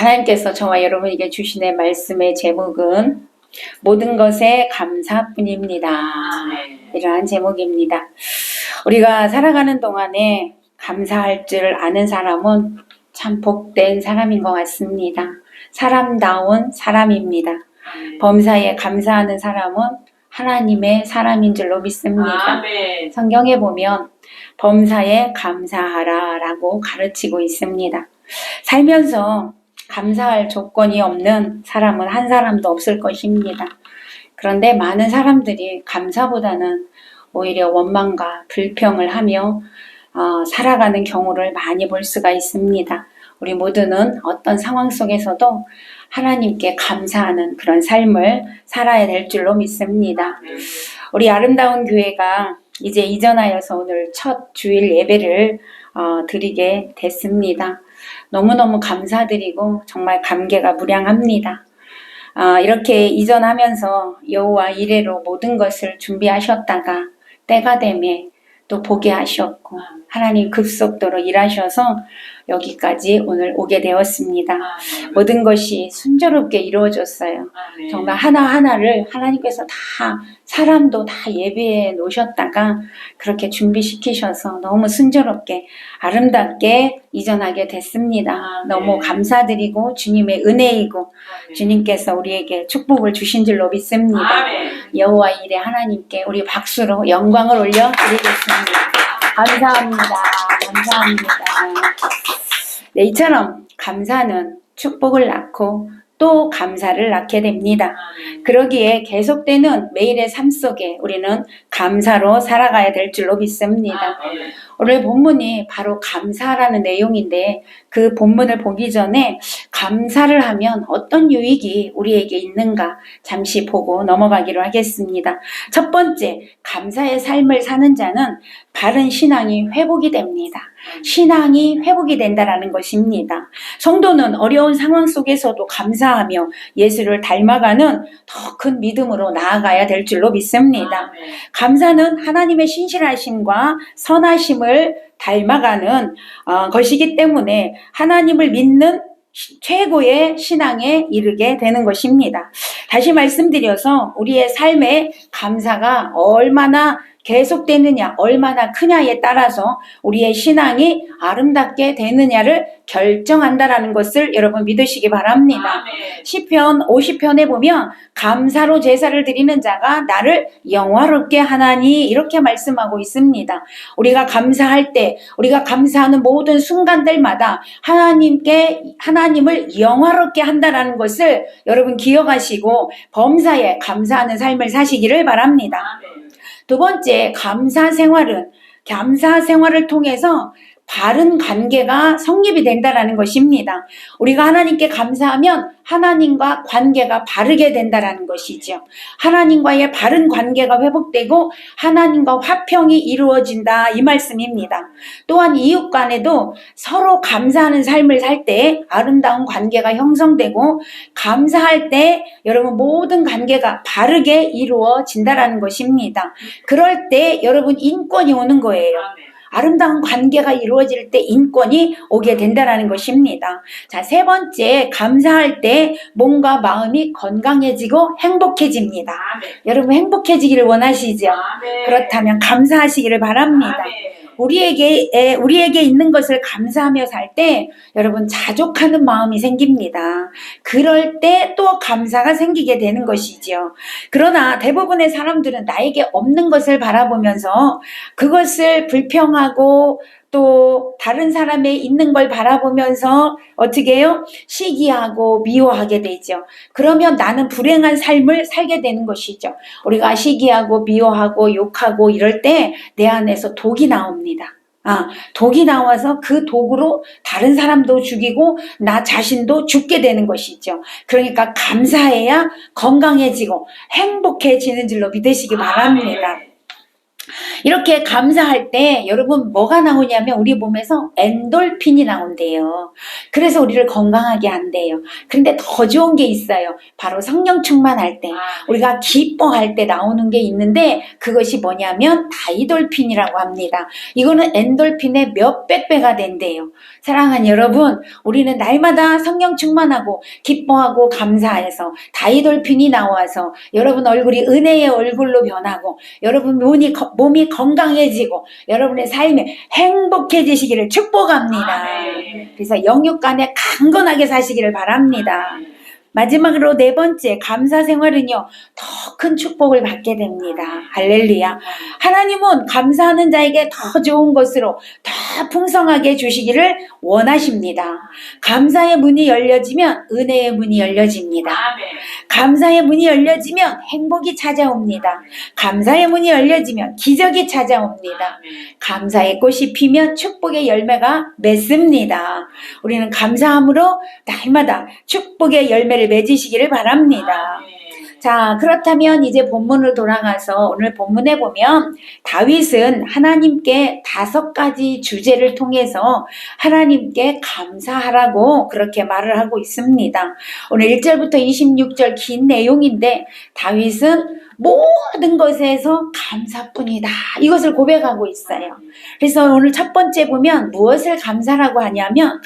하나님께서 저와 여러분에게 주시는 말씀의 제목은 모든 것에 감사뿐입니다. 이러한 제목입니다. 우리가 살아가는 동안에 감사할 줄 아는 사람은 참 복된 사람인 것 같습니다. 사람다운 사람입니다. 범사에 감사하는 사람은 하나님의 사람인 줄로 믿습니다. 성경에 보면 범사에 감사하라 라고 가르치고 있습니다. 살면서 감사할 조건이 없는 사람은 한 사람도 없을 것입니다. 그런데 많은 사람들이 감사보다는 오히려 원망과 불평을 하며 살아가는 경우를 많이 볼 수가 있습니다. 우리 모두는 어떤 상황 속에서도 하나님께 감사하는 그런 삶을 살아야 될 줄로 믿습니다. 우리 아름다운 교회가 이제 이전하여서 오늘 첫 주일 예배를 드리게 됐습니다. 너무너무 감사드리고 정말 감개가 무량합니다. 이렇게 이전하면서 여호와 이레로 모든 것을 준비하셨다가 때가 되매 또 보게 하셨고 하나님 급속도로 일하셔서 여기까지 오늘 오게 되었습니다. 모든 것이 순조롭게 이루어졌어요. 정말 하나하나를 하나님께서 다 사람도 다 예배해 놓으셨다가 그렇게 준비시키셔서 너무 순조롭게 아름답게 이전하게 됐습니다. 너무 감사드리고 주님의 은혜이고 주님께서 우리에게 축복을 주신 줄로 믿습니다. 여호와 이레 하나님께 우리 박수로 영광을 올려드리겠습니다. 감사합니다. 감사합니다. 네, 이처럼 감사는 축복을 낳고 또 감사를 낳게 됩니다. 그러기에 계속되는 매일의 삶 속에 우리는 감사로 살아가야 될 줄로 믿습니다. 오늘 본문이 바로 감사라는 내용인데 그 본문을 보기 전에 감사를 하면 어떤 유익이 우리에게 있는가 잠시 보고 넘어가기로 하겠습니다. 첫 번째, 감사의 삶을 사는 자는 바른 신앙이 회복이 됩니다. 신앙이 회복이 된다라는 것입니다. 성도는 어려운 상황 속에서도 감사하며 예수를 닮아가는 더 큰 믿음으로 나아가야 될 줄로 믿습니다. 감사는 하나님의 신실하심과 선하심을 닮아가는 것이기 때문에 하나님을 믿는 최고의 신앙에 이르게 되는 것입니다. 다시 말씀드려서 우리의 삶에 감사가 얼마나 계속되느냐, 얼마나 크냐에 따라서 우리의 신앙이 아름답게 되느냐를 결정한다라는 것을 여러분 믿으시기 바랍니다. 시편 50편에 보면 감사로 제사를 드리는 자가 나를 영화롭게 하나니 이렇게 말씀하고 있습니다. 우리가 감사할 때, 우리가 감사하는 모든 순간들마다 하나님을 영화롭게 한다라는 것을 여러분 기억하시고 범사에 감사하는 삶을 사시기를 바랍니다. 두 번째, 감사 생활을 통해서 바른 관계가 성립이 된다는 것입니다. 우리가 하나님께 감사하면 하나님과 관계가 바르게 된다는 것이죠. 하나님과의 바른 관계가 회복되고 하나님과 화평이 이루어진다 이 말씀입니다. 또한 이웃 간에도 서로 감사하는 삶을 살 때 아름다운 관계가 형성되고 감사할 때 여러분 모든 관계가 바르게 이루어진다는 것입니다. 그럴 때 여러분 인권이 오는 거예요. 아름다운 관계가 이루어질 때 인권이 오게 된다는 것입니다. 자, 세 번째, 감사할 때 몸과 마음이 건강해지고 행복해집니다. 여러분 행복해지기를 원하시죠? 그렇다면 감사하시기를 바랍니다. 우리에게 있는 것을 감사하며 살 때 여러분 자족하는 마음이 생깁니다. 그럴 때 또 감사가 생기게 되는 것이죠. 그러나 대부분의 사람들은 나에게 없는 것을 바라보면서 그것을 불평하고 또 다른 사람의 있는 걸 바라보면서 어떻게 해요? 시기하고 미워하게 되죠. 그러면 나는 불행한 삶을 살게 되는 것이죠. 우리가 시기하고 미워하고 욕하고 이럴 때 내 안에서 독이 나옵니다. 독이 나와서 그 독으로 다른 사람도 죽이고 나 자신도 죽게 되는 것이죠. 그러니까 감사해야 건강해지고 행복해지는 줄로 믿으시기 바랍니다. 이렇게 감사할 때 여러분 뭐가 나오냐면 우리 몸에서 엔돌핀이 나온대요. 그래서 우리를 건강하게 한대요. 그런데 더 좋은 게 있어요. 바로 성령 충만할 때 우리가 기뻐할 때 나오는 게 있는데 그것이 뭐냐면 다이돌핀이라고 합니다. 이거는 엔돌핀의 몇백 배가 된대요. 사랑하는 여러분, 우리는 날마다 성령 충만하고 기뻐하고 감사해서 다이돌핀이 나와서 여러분 얼굴이 은혜의 얼굴로 변하고 여러분 몸이 건강해지고 여러분의 삶이 행복해지시기를 축복합니다. 그래서 영육 간에 강건하게 사시기를 바랍니다. 마지막으로 네 번째 감사 생활은요, 더 큰 축복을 받게 됩니다. 할렐루야. 하나님은 감사하는 자에게 더 좋은 것으로 더 풍성하게 주시기를 원하십니다. 감사의 문이 열려지면 은혜의 문이 열려집니다. 감사의 문이 열려지면 행복이 찾아옵니다. 감사의 문이 열려지면 기적이 찾아옵니다. 감사의 꽃이 피면 축복의 열매가 맺습니다. 우리는 감사함으로 날마다 축복의 열매를 맺으시기를 바랍니다. 자, 그렇다면 이제 본문으로 돌아가서 오늘 본문에 보면 다윗은 하나님께 5가지 주제를 통해서 하나님께 감사하라고 그렇게 말을 하고 있습니다. 오늘 1절부터 26절 긴 내용인데 다윗은 모든 것에서 감사뿐이다. 이것을 고백하고 있어요. 그래서 오늘 첫 번째 보면 무엇을 감사하라고 하냐면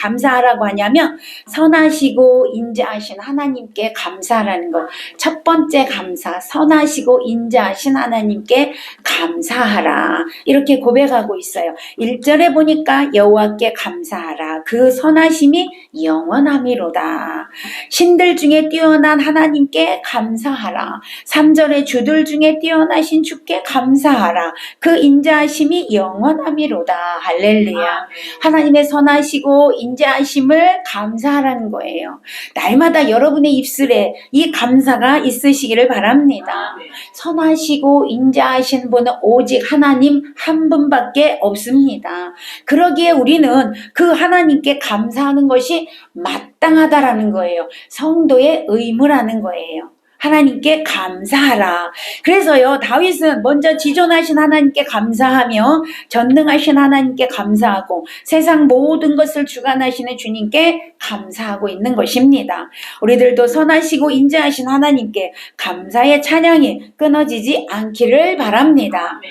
선하시고 인자하신 하나님께 감사하라는 것. 첫 번째 감사, 선하시고 인자하신 하나님께 감사하라. 이렇게 고백하고 있어요. 1절에 보니까 여호와께 감사하라. 그 선하심이 영원함이로다. 신들 중에 뛰어난 하나님께 감사하라. 3절에 주들 중에 뛰어나신 주께 감사하라. 그 인자하심이 영원함이로다. 할렐루야. 하나님의 선하시고 인자하심을 감사하라는 거예요. 날마다 여러분의 입술에 이 감사가 있으시기를 바랍니다. 선하시고 인자하신 분은 오직 하나님 한 분밖에 없습니다. 그러기에 우리는 그 하나님께 감사하는 것이 마땅하다라는 거예요. 성도의 의무라는 거예요. 하나님께 감사하라. 그래서요, 다윗은 먼저 지존하신 하나님께 감사하며 전능하신 하나님께 감사하고 세상 모든 것을 주관하시는 주님께 감사하고 있는 것입니다. 우리들도 선하시고 인자하신 하나님께 감사의 찬양이 끊어지지 않기를 바랍니다.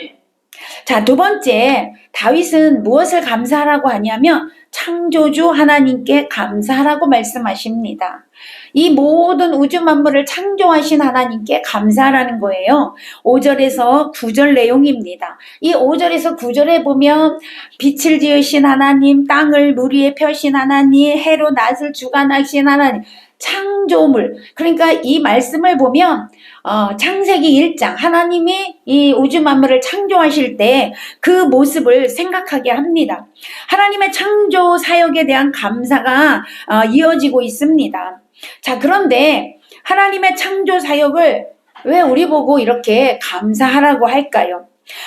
자, 두 번째, 다윗은 무엇을 감사하라고 하냐면 창조주 하나님께 감사하라고 말씀하십니다. 이 모든 우주 만물을 창조하신 하나님께 감사하라는 거예요. 5절에서 9절 내용입니다. 이 5절에서 9절에 보면 빛을 지으신 하나님, 땅을 물 위에 펴신 하나님, 해로 낫을 주관하신 하나님, 창조물. 그러니까 이 말씀을 보면 창세기 1장 하나님이 이 우주 만물을 창조하실 때 그 모습을 생각하게 합니다. 하나님의 창조 사역에 대한 감사가 이어지고 있습니다. 자, 그런데 하나님의 창조 사역을 왜 우리 보고 이렇게 감사하라고 할까요?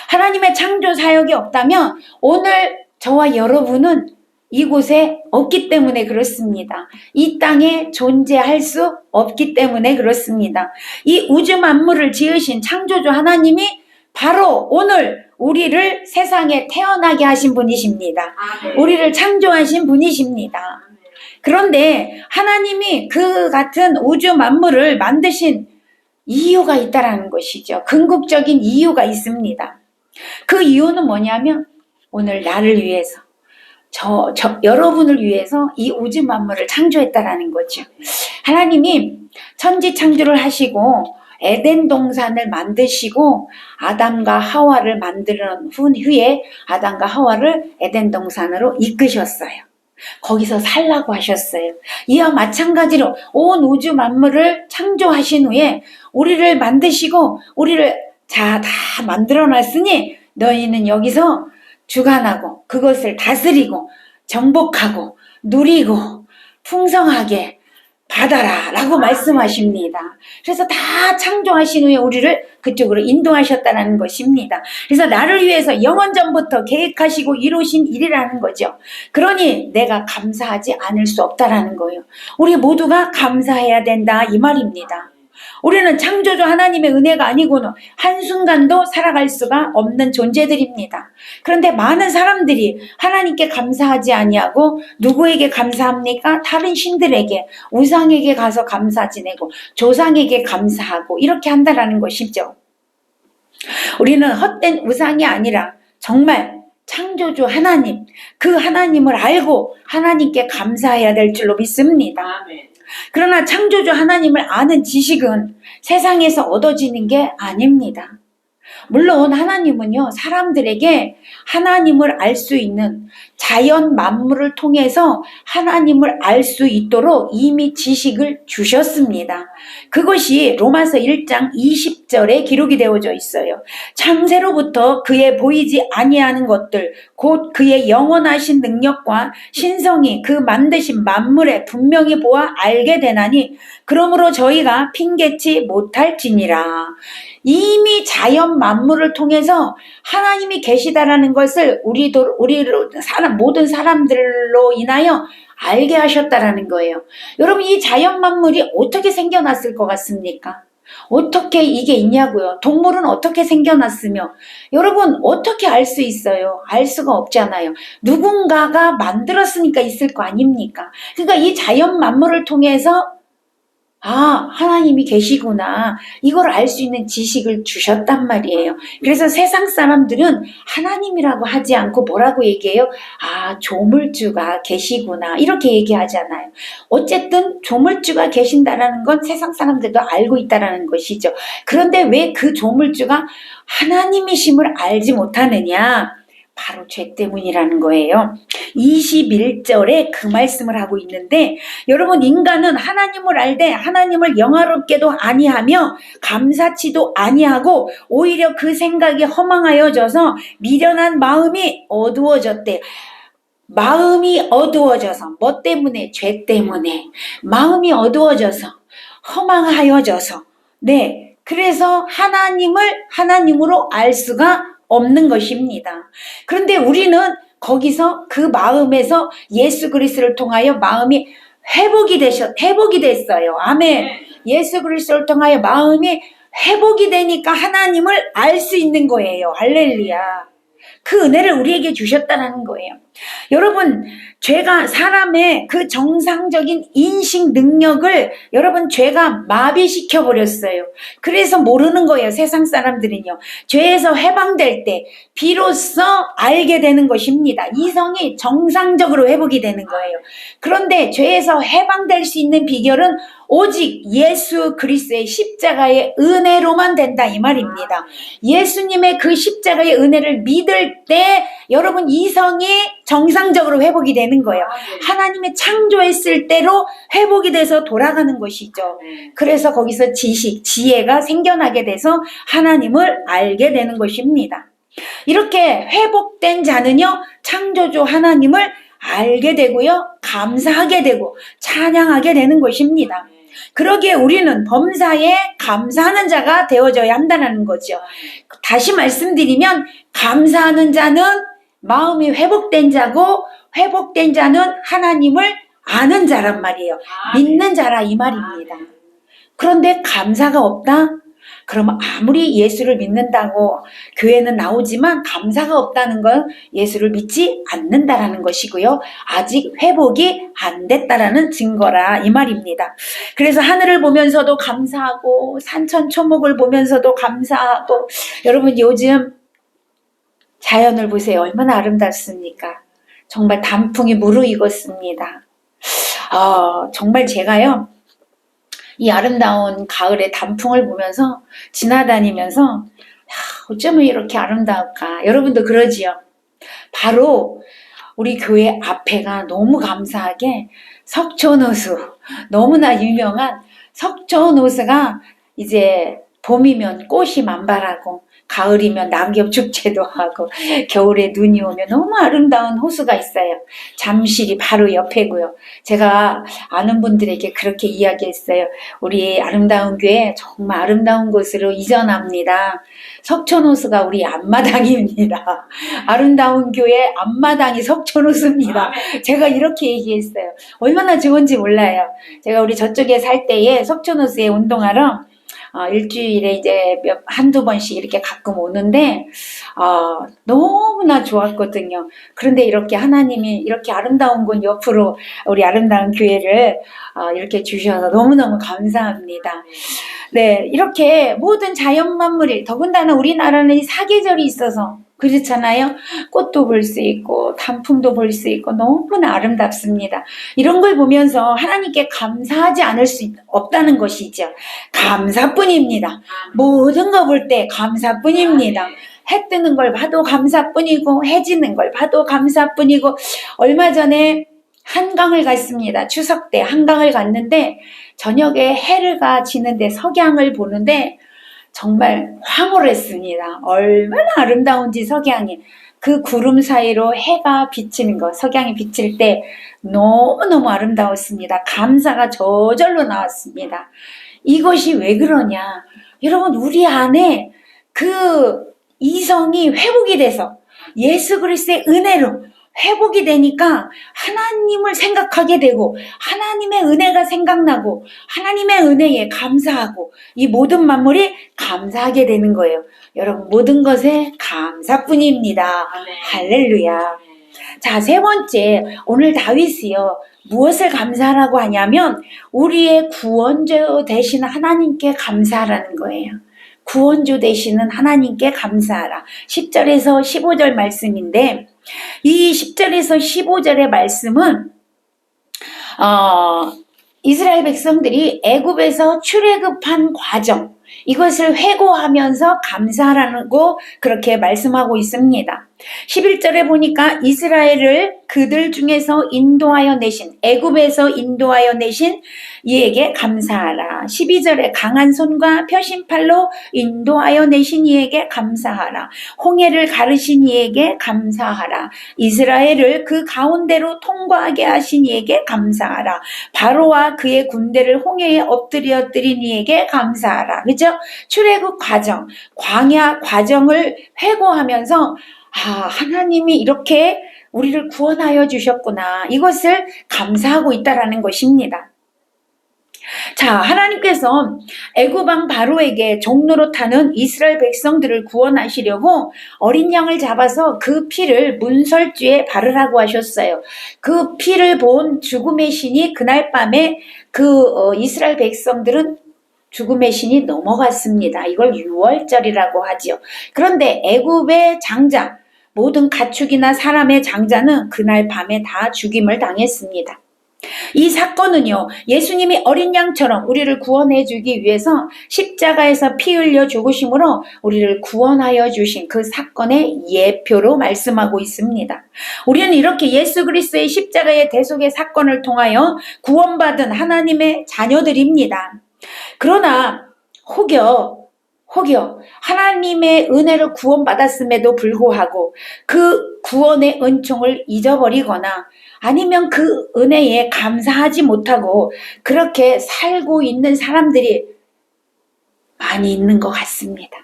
하나님의 창조 사역이 없다면 오늘 저와 여러분은 이곳에 없기 때문에 그렇습니다. 이 땅에 존재할 수 없기 때문에 그렇습니다. 이 우주 만물을 지으신 창조주 하나님이 바로 오늘 우리를 세상에 태어나게 하신 분이십니다. 우리를 창조하신 분이십니다. 그런데 하나님이 그 같은 우주 만물을 만드신 이유가 있다라는 것이죠. 궁극적인 이유가 있습니다. 그 이유는 뭐냐면 오늘 나를 위해서 여러분을 위해서 이 우주 만물을 창조했다라는 거죠. 하나님이 천지 창조를 하시고 에덴 동산을 만드시고 아담과 하와를 만드는 후에 아담과 하와를 에덴 동산으로 이끄셨어요. 거기서 살라고 하셨어요. 이와 마찬가지로 온 우주 만물을 창조하신 후에 우리를 만드시고 우리를 다 만들어 놨으니 너희는 여기서 주관하고 그것을 다스리고 정복하고 누리고 풍성하게 받아라 라고 말씀하십니다. 그래서 다 창조하신 후에 우리를 그쪽으로 인도하셨다는 것입니다. 그래서 나를 위해서 영원전부터 계획하시고 이루신 일이라는 거죠. 그러니 내가 감사하지 않을 수 없다라는 거예요. 우리 모두가 감사해야 된다 이 말입니다. 우리는 창조주 하나님의 은혜가 아니고는 한순간도 살아갈 수가 없는 존재들입니다. 그런데 많은 사람들이 하나님께 감사하지 아니하고 누구에게 감사합니까? 다른 신들에게, 우상에게 가서 감사 지내고 조상에게 감사하고 이렇게 한다라는 것이죠. 우리는 헛된 우상이 아니라 정말 창조주 하나님, 그 하나님을 알고 하나님께 감사해야 될 줄로 믿습니다. 그러나 창조주 하나님을 아는 지식은 세상에서 얻어지는 게 아닙니다. 물론 하나님은요, 사람들에게 하나님을 알 수 있는 자연 만물을 통해서 하나님을 알 수 있도록 이미 지식을 주셨습니다. 그것이 로마서 1장 20절에 기록이 되어져 있어요. 창세로부터 그의 보이지 아니하는 것들, 곧 그의 영원하신 능력과 신성이 그 만드신 만물에 분명히 보아 알게 되나니 그러므로 저희가 핑계치 못할지니라. 이미 자연 만물을 통해서 하나님이 계시다라는 것을 모든 사람들로 인하여 알게 하셨다라는 거예요. 여러분, 이 자연 만물이 어떻게 생겨났을 것 같습니까? 어떻게 이게 있냐고요. 동물은 어떻게 생겨났으며 여러분 어떻게 알 수 있어요? 알 수가 없잖아요. 누군가가 만들었으니까 있을 거 아닙니까? 그러니까 이 자연 만물을 통해서 하나님이 계시구나. 이걸 알 수 있는 지식을 주셨단 말이에요. 그래서 세상 사람들은 하나님이라고 하지 않고 뭐라고 얘기해요? 조물주가 계시구나. 이렇게 얘기하잖아요. 어쨌든 조물주가 계신다라는 건 세상 사람들도 알고 있다라는 것이죠. 그런데 왜 그 조물주가 하나님이심을 알지 못하느냐? 바로 죄 때문이라는 거예요. 21절에 그 말씀을 하고 있는데 여러분, 인간은 하나님을 알되 하나님을 영화롭게도 아니하며 감사치도 아니하고 오히려 그 생각이 허망하여져서 미련한 마음이 어두워졌대. 마음이 어두워져서 뭐 때문에? 죄 때문에 마음이 어두워져서 허망하여져서 그래서 하나님을 하나님으로 알 수가 없는 것입니다. 그런데 우리는 거기서 그 마음에서 예수 그리스도를 통하여 마음이 회복이 됐어요. 아멘. 예수 그리스도를 통하여 마음이 회복이 되니까 하나님을 알 수 있는 거예요. 할렐루야. 그 은혜를 우리에게 주셨다는 거예요. 여러분, 죄가 사람의 그 정상적인 인식 능력을 죄가 마비시켜 버렸어요. 그래서 모르는 거예요. 세상 사람들은요. 죄에서 해방될 때 비로소 알게 되는 것입니다. 이성이 정상적으로 회복이 되는 거예요. 그런데 죄에서 해방될 수 있는 비결은 오직 예수 그리스도의 십자가의 은혜로만 된다, 이 말입니다. 예수님의 그 십자가의 은혜를 믿을 때 여러분, 이성이 정상적으로 회복이 되는 거예요. 하나님의 창조했을 때로 회복이 돼서 돌아가는 것이죠. 그래서 거기서 지혜가 생겨나게 돼서 하나님을 알게 되는 것입니다. 이렇게 회복된 자는요, 창조주 하나님을 알게 되고요, 감사하게 되고 찬양하게 되는 것입니다. 그러기에 우리는 범사에 감사하는 자가 되어져야 한다는 거죠. 다시 말씀드리면 감사하는 자는 마음이 회복된 자고, 회복된 자는 하나님을 아는 자란 말이에요. 믿는 자라 이 말입니다. 그런데 감사가 없다? 그러면 아무리 예수를 믿는다고 교회는 나오지만 감사가 없다는 건 예수를 믿지 않는다라는 것이고요. 아직 회복이 안 됐다라는 증거라 이 말입니다. 그래서 하늘을 보면서도 감사하고 산천초목을 보면서도 감사하고, 여러분 요즘 자연을 보세요. 얼마나 아름답습니까? 정말 단풍이 무르익었습니다. 정말 제가요, 이 아름다운 가을의 단풍을 보면서 지나다니면서 어쩌면 이렇게 아름다울까? 여러분도 그러지요? 바로 우리 교회 앞에가 너무 감사하게 석촌호수, 너무나 유명한 석촌호수가 이제 봄이면 꽃이 만발하고 가을이면 낙엽 축제도 하고 겨울에 눈이 오면 너무 아름다운 호수가 있어요. 잠실이 바로 옆에고요. 제가 아는 분들에게 그렇게 이야기했어요. 우리 아름다운 교회 정말 아름다운 곳으로 이전합니다. 석촌호수가 우리 앞마당입니다. 아름다운 교회 앞마당이 석촌호수입니다. 제가 이렇게 얘기했어요. 얼마나 좋은지 몰라요. 제가 우리 저쪽에 살 때에 석촌호수에 운동하러 일주일에 이제 한두 번씩 이렇게 가끔 오는데, 너무나 좋았거든요. 그런데 이렇게 하나님이 이렇게 아름다운 곳 옆으로 우리 아름다운 교회를 이렇게 주셔서 너무너무 감사합니다. 네, 이렇게 모든 자연 만물이, 더군다나 우리나라는 이 사계절이 있어서 그렇잖아요. 꽃도 볼 수 있고 단풍도 볼 수 있고 너무나 아름답습니다. 이런 걸 보면서 하나님께 감사하지 않을 수 없다는 것이죠. 감사뿐입니다. 모든 거 볼 때 감사뿐입니다. 해 뜨는 걸 봐도 감사뿐이고 해 지는 걸 봐도 감사뿐이고, 얼마 전에 한강을 갔습니다. 추석 때 한강을 갔는데 저녁에 해가 지는데 석양을 보는데 정말 황홀했습니다. 얼마나 아름다운지 석양이. 그 구름 사이로 해가 비치는 거, 석양이 비칠 때 너무너무 아름다웠습니다. 감사가 저절로 나왔습니다. 이것이 왜 그러냐? 여러분, 우리 안에 그 이성이 회복이 돼서 예수 그리스도의 은혜로 회복이 되니까 하나님을 생각하게 되고 하나님의 은혜가 생각나고 하나님의 은혜에 감사하고 이 모든 만물이 감사하게 되는 거예요. 여러분, 모든 것에 감사뿐입니다. 할렐루야. 자, 세 번째, 오늘 다윗이요, 무엇을 감사하라고 하냐면 우리의 구원자 되시는 하나님께 감사하라는 거예요. 구원주 되시는 하나님께 감사하라. 10절에서 15절 말씀인데, 이 10절에서 15절의 말씀은 이스라엘 백성들이 애굽에서 출애굽한 과정, 이것을 회고하면서 감사하라고 그렇게 말씀하고 있습니다. 11절에 보니까 이스라엘을 그들 중에서 인도하여 내신, 애굽에서 인도하여 내신 이에게 감사하라. 12절에 강한 손과 표심팔로 인도하여 내신 이에게 감사하라. 홍해를 가르신 이에게 감사하라. 이스라엘을 그 가운데로 통과하게 하신 이에게 감사하라. 바로와 그의 군대를 홍해에 엎드려뜨린 이에게 감사하라. 그죠? 출애굽 과정, 광야 과정을 회고하면서 하나님이 이렇게 우리를 구원하여 주셨구나, 이것을 감사하고 있다라는 것입니다. 자, 하나님께서 애굽왕 바로에게 종로로 타는 이스라엘 백성들을 구원하시려고 어린 양을 잡아서 그 피를 문설주에 바르라고 하셨어요. 그 피를 본 죽음의 신이 그날 밤에 이스라엘 백성들은 죽음의 신이 넘어갔습니다. 이걸 유월절이라고 하지요. 그런데 애굽의 장자, 모든 가축이나 사람의 장자는 그날 밤에 다 죽임을 당했습니다. 이 사건은요, 예수님이 어린 양처럼 우리를 구원해 주기 위해서 십자가에서 피 흘려 죽으심으로 우리를 구원하여 주신 그 사건의 예표로 말씀하고 있습니다. 우리는 이렇게 예수 그리스도의 십자가의 대속의 사건을 통하여 구원받은 하나님의 자녀들입니다. 그러나 혹여 하나님의 은혜로 구원받았음에도 불구하고 그 구원의 은총을 잊어버리거나 아니면 그 은혜에 감사하지 못하고 그렇게 살고 있는 사람들이 많이 있는 것 같습니다.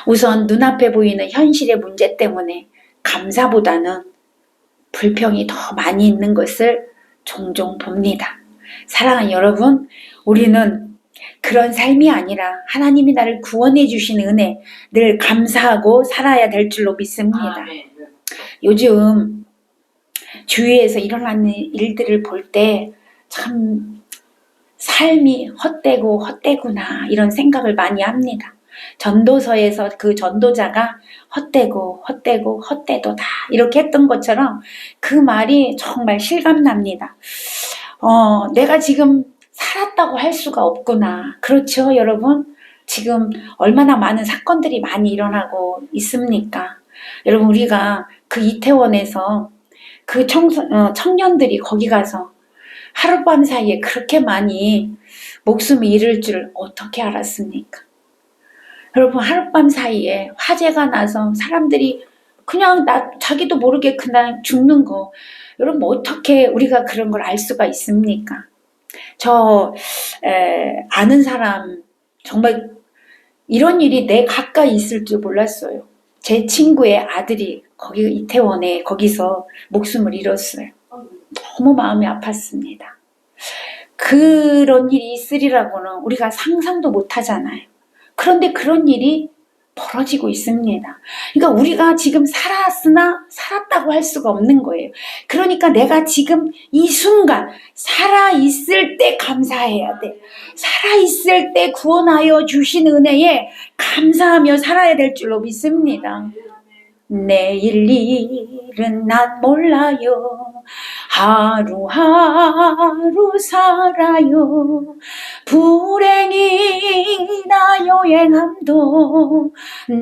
우선 눈앞에 보이는 현실의 문제 때문에 감사보다는 불평이 더 많이 있는 것을 종종 봅니다. 사랑하는 여러분, 우리는 그런 삶이 아니라 하나님이 나를 구원해 주신 은혜 늘 감사하고 살아야 될 줄로 믿습니다. 요즘 주위에서 일어나는 일들을 볼 때 참 삶이 헛되구나 이런 생각을 많이 합니다. 전도서에서 그 전도자가 헛되도다 이렇게 했던 것처럼 그 말이 정말 실감납니다. 내가 지금 살았다고 할 수가 없구나. 그렇죠, 여러분? 지금 얼마나 많은 사건들이 많이 일어나고 있습니까? 여러분, 우리가 그 이태원에서 그 청년들이 거기 가서 하룻밤 사이에 그렇게 많이 목숨을 잃을 줄 어떻게 알았습니까? 여러분, 하룻밤 사이에 화재가 나서 사람들이 그냥 자기도 모르게 그냥 죽는 거, 여러분 어떻게 우리가 그런 걸 알 수가 있습니까? 아는 사람, 정말 이런 일이 내 가까이 있을 줄 몰랐어요. 제 친구의 아들이 거기 이태원에 거기서 목숨을 잃었어요. 너무 마음이 아팠습니다. 그런 일이 있으리라고는 우리가 상상도 못 하잖아요. 그런데 그런 일이 벌어지고 있습니다. 그러니까 우리가 지금 살았으나 살았다고 할 수가 없는 거예요. 그러니까 내가 지금 이 순간 살아있을 때 감사해야 돼. 살아있을 때 구원하여 주신 은혜에 감사하며 살아야 될 줄로 믿습니다. 내일 일은 난 몰라요. 하루하루 살아요. 불행이나 여행함도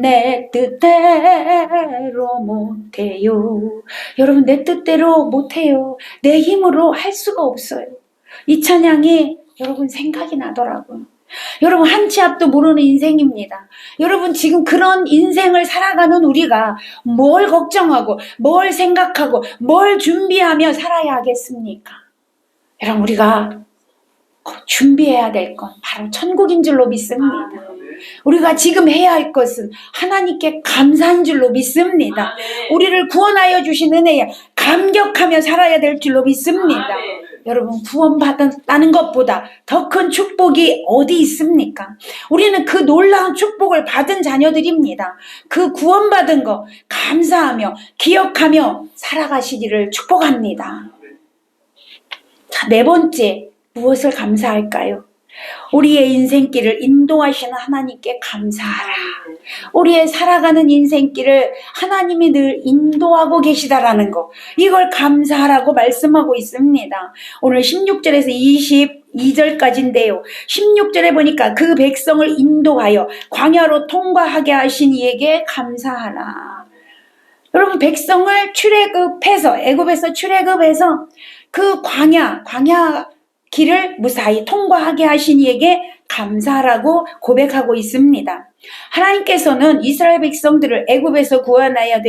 내 뜻대로 못해요. 여러분, 내 뜻대로 못해요. 내 힘으로 할 수가 없어요. 이 찬양이 여러분 생각이 나더라고요. 여러분, 한 치 앞도 모르는 인생입니다. 여러분, 지금 그런 인생을 살아가는 우리가 뭘 걱정하고 뭘 생각하고 뭘 준비하며 살아야 하겠습니까? 여러분, 우리가 준비해야 될 건 바로 천국인 줄로 믿습니다. 우리가 지금 해야 할 것은 하나님께 감사한 줄로 믿습니다. 우리를 구원하여 주신 은혜에 감격하며 살아야 될 줄로 믿습니다. 여러분, 구원받았다는 것보다 더 큰 축복이 어디 있습니까? 우리는 그 놀라운 축복을 받은 자녀들입니다. 그 구원받은 거 감사하며 기억하며 살아가시기를 축복합니다. 자, 네 번째, 무엇을 감사할까요? 우리의 인생길을 인도하시는 하나님께 감사하라. 우리의 살아가는 인생길을 하나님이 늘 인도하고 계시다라는 거, 이걸 감사하라고 말씀하고 있습니다. 오늘 16절에서 22절까지인데요. 16절에 보니까 그 백성을 인도하여 광야로 통과하게 하신 이에게 감사하라. 여러분, 백성을 출애굽해서, 애굽에서 출애굽해서 그 광야 길을 무사히 통과하게 하신 이에게 감사하라고 고백하고 있습니다. 하나님께서는 이스라엘 백성들을 애굽에서 구원하여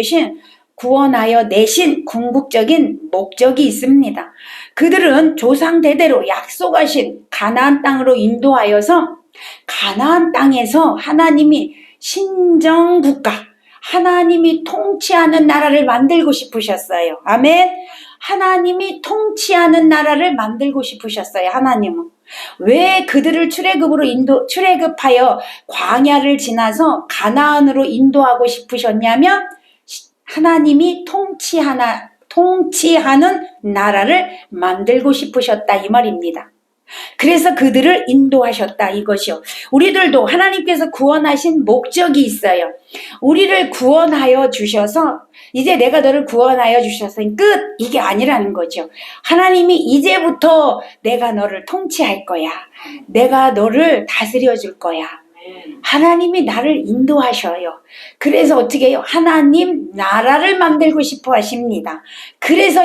내신 궁극적인 목적이 있습니다. 그들은 조상 대대로 약속하신 가나안 땅으로 인도하여서 가나안 땅에서 하나님이 신정국가, 하나님이 통치하는 나라를 만들고 싶으셨어요. 아멘. 하나님이 통치하는 나라를 만들고 싶으셨어요. 하나님은 왜 그들을 출애굽하여 광야를 지나서 가나안으로 인도하고 싶으셨냐면, 하나님이 통치하는 나라를 만들고 싶으셨다, 이 말입니다. 그래서 그들을 인도하셨다, 이것이요. 우리들도 하나님께서 구원하신 목적이 있어요. 우리를 구원하여 주셔서 이제 내가 너를 구원하여 주셨으니 끝, 이게 아니라는 거죠. 하나님이 이제부터 내가 너를 통치할 거야. 내가 너를 다스려 줄 거야. 하나님이 나를 인도하셔요. 그래서 어떻게 해요? 하나님 나라를 만들고 싶어 하십니다. 그래서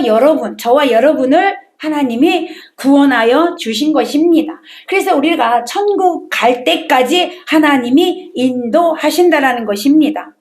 저와 여러분을 하나님이 구원하여 주신 것입니다. 그래서 우리가 천국 갈 때까지 하나님이 인도하신다라는 것입니다.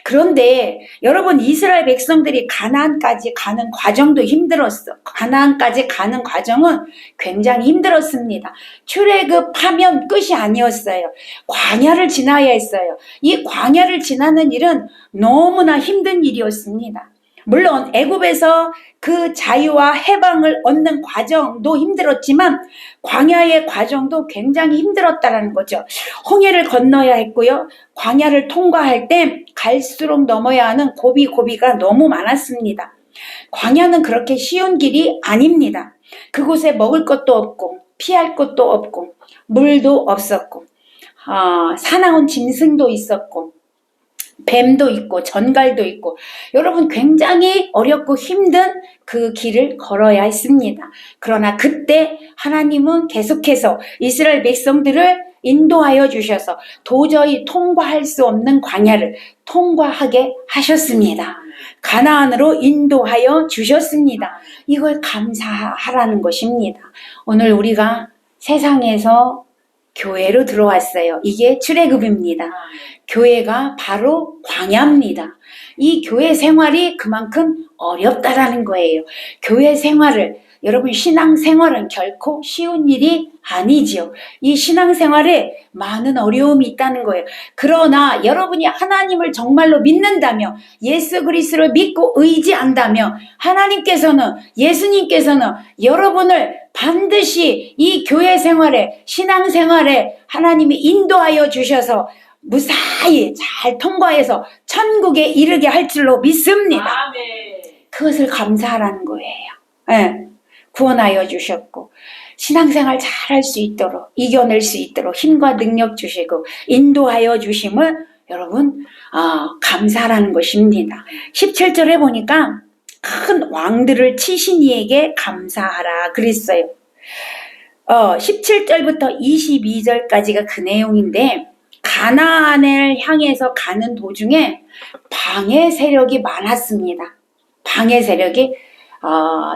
그런데 여러분, 이스라엘 백성들이 가나안까지 가는 과정도 힘들었어. 가나안까지 가는 과정은 굉장히 힘들었습니다. 출애굽하면 끝이 아니었어요. 광야를 지나야 했어요. 이 광야를 지나는 일은 너무나 힘든 일이었습니다. 물론 애굽에서 그 자유와 해방을 얻는 과정도 힘들었지만 광야의 과정도 굉장히 힘들었다는 거죠. 홍해를 건너야 했고요. 광야를 통과할 때 갈수록 넘어야 하는 고비가 너무 많았습니다. 광야는 그렇게 쉬운 길이 아닙니다. 그곳에 먹을 것도 없고 피할 것도 없고 물도 없었고 사나운 짐승도 있었고 뱀도 있고 전갈도 있고, 여러분, 굉장히 어렵고 힘든 그 길을 걸어야 했습니다. 그러나 그때 하나님은 계속해서 이스라엘 백성들을 인도하여 주셔서 도저히 통과할 수 없는 광야를 통과하게 하셨습니다. 가나안으로 인도하여 주셨습니다. 이걸 감사하라는 것입니다. 오늘 우리가 세상에서 교회로 들어왔어요. 이게 출애굽입니다. 교회가 바로 광야입니다. 이 교회 생활이 그만큼 어렵다라는 거예요. 교회 생활을, 여러분, 신앙생활은 결코 쉬운 일이 아니지요. 이 신앙생활에 많은 어려움이 있다는 거예요. 그러나 여러분이 하나님을 정말로 믿는다며, 예수 그리스도를 믿고 의지한다며, 예수님께서는 여러분을 반드시 이 교회 생활에, 신앙 생활에 하나님이 인도하여 주셔서 무사히 잘 통과해서 천국에 이르게 할 줄로 믿습니다. 아멘. 그것을 감사하라는 거예요. 네. 구원하여 주셨고 신앙생활 잘 할 수 있도록, 이겨낼 수 있도록 힘과 능력 주시고 인도하여 주심을 여러분 감사라는 것입니다. 17절에 보니까 큰 왕들을 치신 이에게 감사하라 그랬어요. 17절부터 22절까지가 그 내용인데, 가나안을 향해서 가는 도중에 방해 세력이 많았습니다. 방해 세력이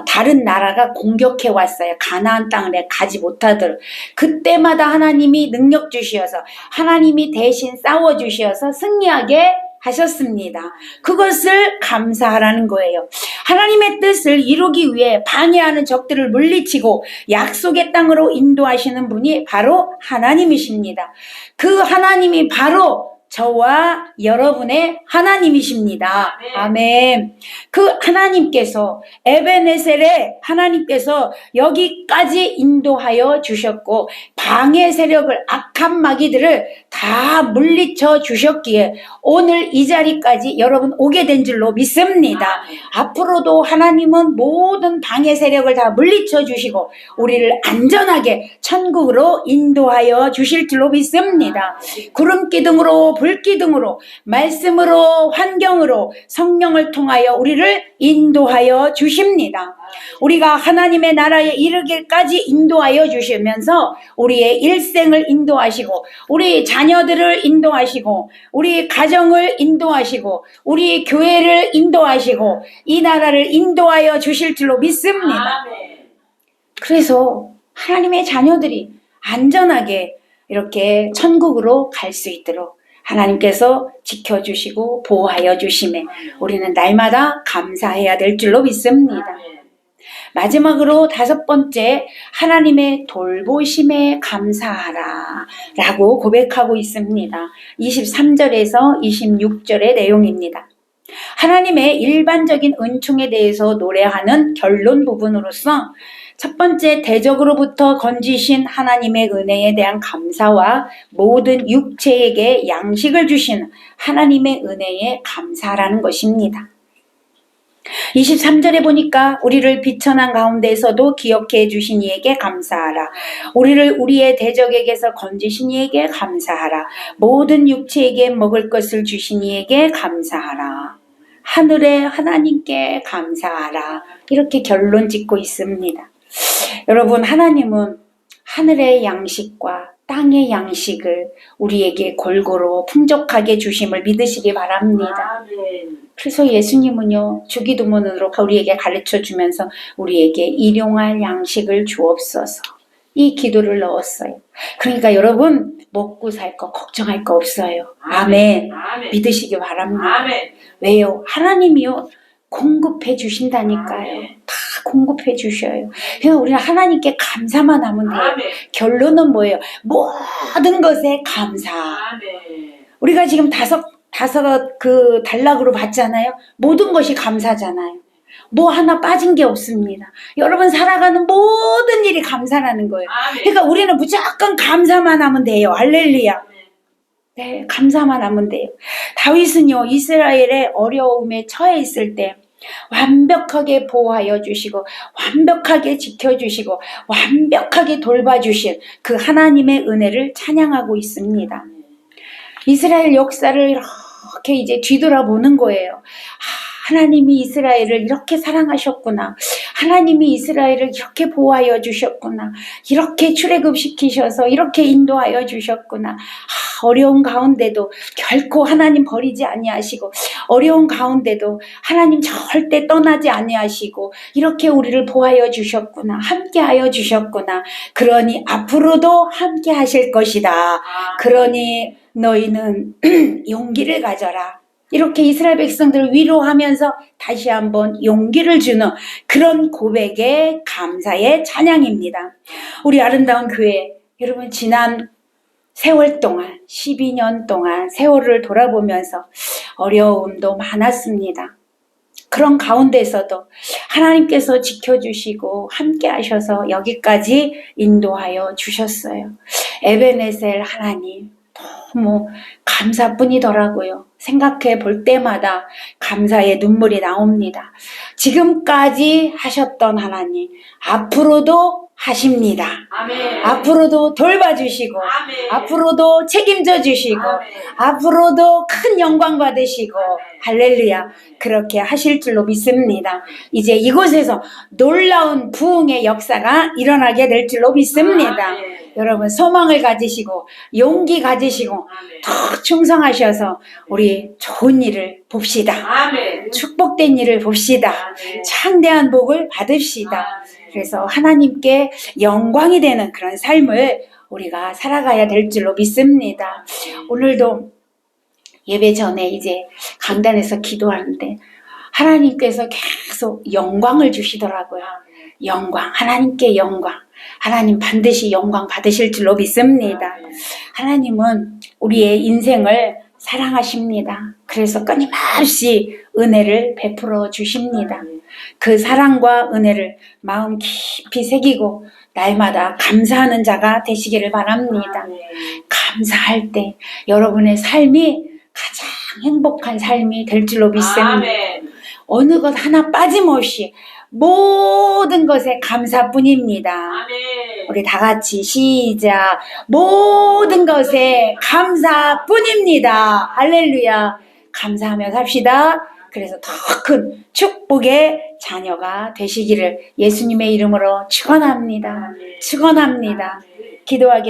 다른 나라가 공격해 왔어요. 가나안 땅에 가지 못하도록. 그때마다 하나님이 능력 주시어서, 하나님이 대신 싸워 주시어서 승리하게 하셨습니다. 그것을 감사하라는 거예요. 하나님의 뜻을 이루기 위해 방해하는 적들을 물리치고 약속의 땅으로 인도하시는 분이 바로 하나님이십니다. 그 하나님이 바로 저와 여러분의 하나님이십니다. 아멘. 그 하나님께서, 에베네셀의 하나님께서 여기까지 인도하여 주셨고 방해 세력을, 악한 마귀들을 다 물리쳐 주셨기에 오늘 이 자리까지 여러분 오게 된 줄로 믿습니다. 앞으로도 하나님은 모든 방해 세력을 다 물리쳐 주시고 우리를 안전하게 천국으로 인도하여 주실 줄로 믿습니다. 구름 기둥으로, 불 기둥으로, 말씀으로, 환경으로, 성령을 통하여 우리를 인도하여 주십니다. 우리가 하나님의 나라에 이르기까지 인도하여 주시면서 우리의 일생을 인도하시고, 우리 자녀들을 인도하시고, 우리 가정을 인도하시고, 우리 교회를 인도하시고, 이 나라를 인도하여 주실 줄로 믿습니다. 그래서 하나님의 자녀들이 안전하게 이렇게 천국으로 갈 수 있도록 하나님께서 지켜주시고 보호하여 주심에 우리는 날마다 감사해야 될 줄로 믿습니다. 마지막으로 5번째, 하나님의 돌보심에 감사하라 라고 고백하고 있습니다. 23절에서 26절의 내용입니다. 하나님의 일반적인 은총에 대해서 노래하는 결론 부분으로서 첫 번째, 대적으로부터 건지신 하나님의 은혜에 대한 감사와 모든 육체에게 양식을 주신 하나님의 은혜에 감사라는 것입니다. 23절에 보니까 우리를 비천한 가운데서도 기억해 주신 이에게 감사하라. 우리를 우리의 대적에게서 건지신 이에게 감사하라. 모든 육체에게 먹을 것을 주신 이에게 감사하라. 하늘의 하나님께 감사하라. 이렇게 결론 짓고 있습니다. 여러분, 하나님은 하늘의 양식과 땅의 양식을 우리에게 골고루 풍족하게 주심을 믿으시기 바랍니다. 그래서 예수님은요, 주기도문으로 우리에게 가르쳐 주면서 우리에게 일용할 양식을 주옵소서, 이 기도를 넣었어요. 그러니까 여러분, 먹고 살 거 걱정할 거 없어요. 아멘. 믿으시기 바랍니다. 왜요? 하나님이요, 공급해 주신다니까요. 다 공급해 주셔요. 그래서 우리는 하나님께 감사만 하면 돼요. 결론은 뭐예요? 모든 것에 감사. 우리가 지금 다섯 그 단락으로 봤잖아요. 모든 것이 감사잖아요. 뭐 하나 빠진 게 없습니다. 여러분 살아가는 모든 일이 감사라는 거예요. 그러니까 우리는 무조건 감사만 하면 돼요. 할렐루야. 네, 감사만 하면 돼요. 다윗은요, 이스라엘의 어려움에 처해 있을 때 완벽하게 보호하여 주시고 완벽하게 지켜주시고 완벽하게 돌봐주신 그 하나님의 은혜를 찬양하고 있습니다. 이스라엘 역사를 이렇게 이제 뒤돌아보는 거예요. 하나님이 이스라엘을 이렇게 사랑하셨구나. 하나님이 이스라엘을 이렇게 보호하여 주셨구나. 이렇게 출애굽시키셔서 이렇게 인도하여 주셨구나. 어려운 가운데도 결코 하나님 버리지 아니하시고, 어려운 가운데도 하나님 절대 떠나지 아니하시고 이렇게 우리를 보호하여 주셨구나. 함께하여 주셨구나. 그러니 앞으로도 함께 하실 것이다. 그러니 너희는 용기를 가져라. 이렇게 이스라엘 백성들을 위로하면서 다시 한번 용기를 주는 그런 고백의 감사의 찬양입니다. 우리 아름다운 교회, 여러분 지난 세월 동안, 12년 동안 세월을 돌아보면서 어려움도 많았습니다. 그런 가운데서도 하나님께서 지켜주시고 함께 하셔서 여기까지 인도하여 주셨어요. 에베네셀 하나님 너무 감사뿐이더라고요. 생각해 볼 때마다 감사의 눈물이 나옵니다. 지금까지 하셨던 하나님 앞으로도 하십니다. 아멘. 앞으로도 돌봐주시고 아멘. 앞으로도 책임져 주시고 아멘. 앞으로도 큰 영광 받으시고 할렐루야, 그렇게 하실 줄로 믿습니다. 이제 이곳에서 놀라운 부흥의 역사가 일어나게 될 줄로 믿습니다. 아멘. 여러분 소망을 가지시고 용기 가지시고 아멘. 더 충성하셔서 우리 좋은 일을 봅시다. 아멘. 축복된 일을 봅시다. 아멘. 창대한 복을 받읍시다. 아멘. 그래서 하나님께 영광이 되는 그런 삶을 우리가 살아가야 될 줄로 믿습니다. 오늘도 예배 전에 이제 강단에서 기도하는데 하나님께서 계속 영광을 주시더라고요. 영광, 하나님께 영광. 하나님 반드시 영광 받으실 줄로 믿습니다. 하나님은 우리의 인생을 사랑하십니다. 그래서 끊임없이 은혜를 베풀어 주십니다. 그 사랑과 은혜를 마음 깊이 새기고 날마다 감사하는 자가 되시기를 바랍니다. 감사할 때 여러분의 삶이 가장 행복한 삶이 될 줄로 믿습니다. 아멘. 어느 것 하나 빠짐없이 모든 것에 감사뿐입니다. 아멘. 우리 다 같이 시작. 모든 것에 감사뿐입니다. 할렐루야. 감사하며 삽시다. 그래서 더 큰 축복의 자녀가 되시기를 예수님의 이름으로 축원합니다. 축원합니다. 기도하게